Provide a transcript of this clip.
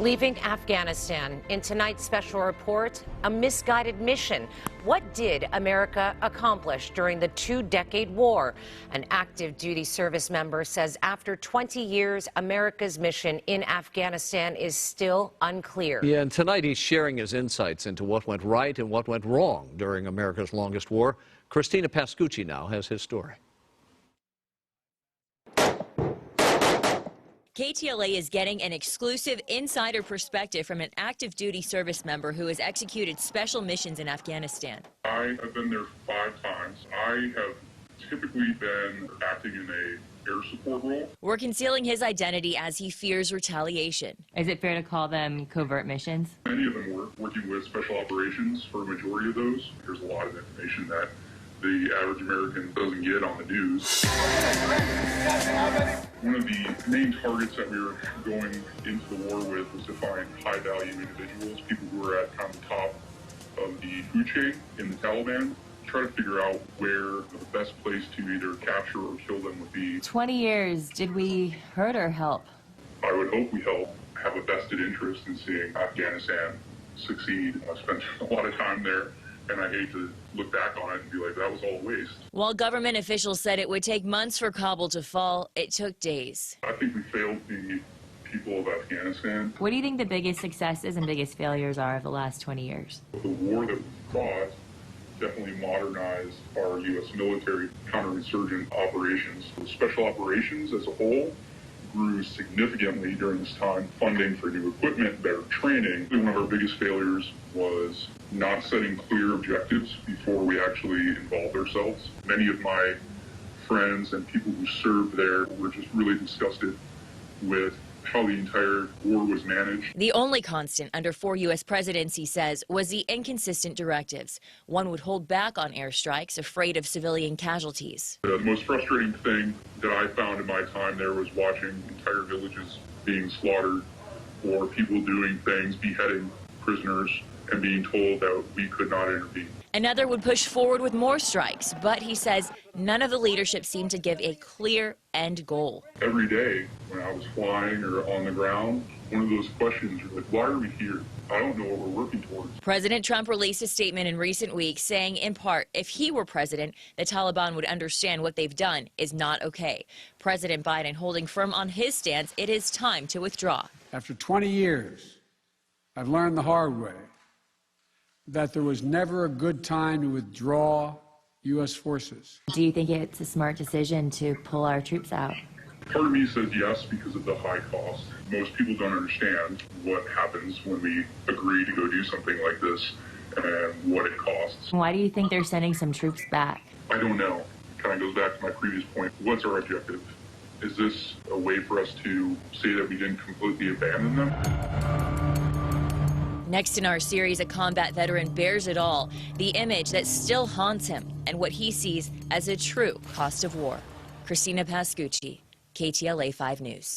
Leaving Afghanistan. In tonight's special report, a misguided mission. What did America accomplish during the two-decade war? An active duty service member says after 20 years, America's mission in Afghanistan is still unclear. Yeah, and tonight he's sharing his insights into what went right and what went wrong during America's longest war. Christina Pascucci now has his story. KTLA is getting an exclusive insider perspective from an active duty service member who has executed special missions in Afghanistan. I have been there 5 times. I have typically been acting in a air support role. We're concealing his identity as he fears retaliation. Is it fair to call them covert missions? Many of them were working with special operations for a majority of those. There's a lot of information that the average American doesn't get on the news. One of the main targets that we were going into the war with was to find high-value individuals, people who were at kind of the top of the food chain in the Taliban, try to figure out where the best place to either capture or kill them would be. 20 years, did we hurt or help? I would hope we help have a vested interest in seeing Afghanistan succeed. I spent a lot of time there, and I hate to look back on it and be like, that was all a waste. While government officials said it would take months for Kabul to fall, it took days. I think we failed the people of Afghanistan. What do you think the biggest successes and biggest failures are of the last 20 years? The war that we fought definitely modernized our U.S. military counterinsurgent operations. The special operations as a whole grew significantly during this time. Funding for new equipment, better training. One of our biggest failures was not setting clear objectives before we actually involved ourselves. Many of my friends and people who served there were just really disgusted with how the entire war was managed. The only constant under 4 U.S. presidents, he says, was the inconsistent directives. One would hold back on airstrikes, afraid of civilian casualties. The most frustrating thing that I found in my time there was watching entire villages being slaughtered, or people doing things, beheading prisoners, and being told that we could not intervene. Another would push forward with more strikes, but he says none of the leadership seemed to give a clear end goal. Every day when I was flying or on the ground, one of those questions was like, why are we here? I don't know what we're working towards. President Trump released a statement in recent weeks saying, in part, if he were president, the Taliban would understand what they've done is not okay. President Biden holding firm on his stance, it is time to withdraw. After 20 years, I've learned the hard way that there was never a good time to withdraw U.S. forces. Do you think it's a smart decision to pull our troops out? Part of me says yes because of the high cost. Most people don't understand what happens when we agree to go do something like this and what it costs. Why do you think they're sending some troops back? I don't know. It kind of goes back to my previous point. What's our objective? Is this a way for us to say that we didn't completely abandon them? Next in our series, a combat veteran bears it all, the image that still haunts him and what he sees as a true cost of war. Christina Pascucci, KTLA 5 News.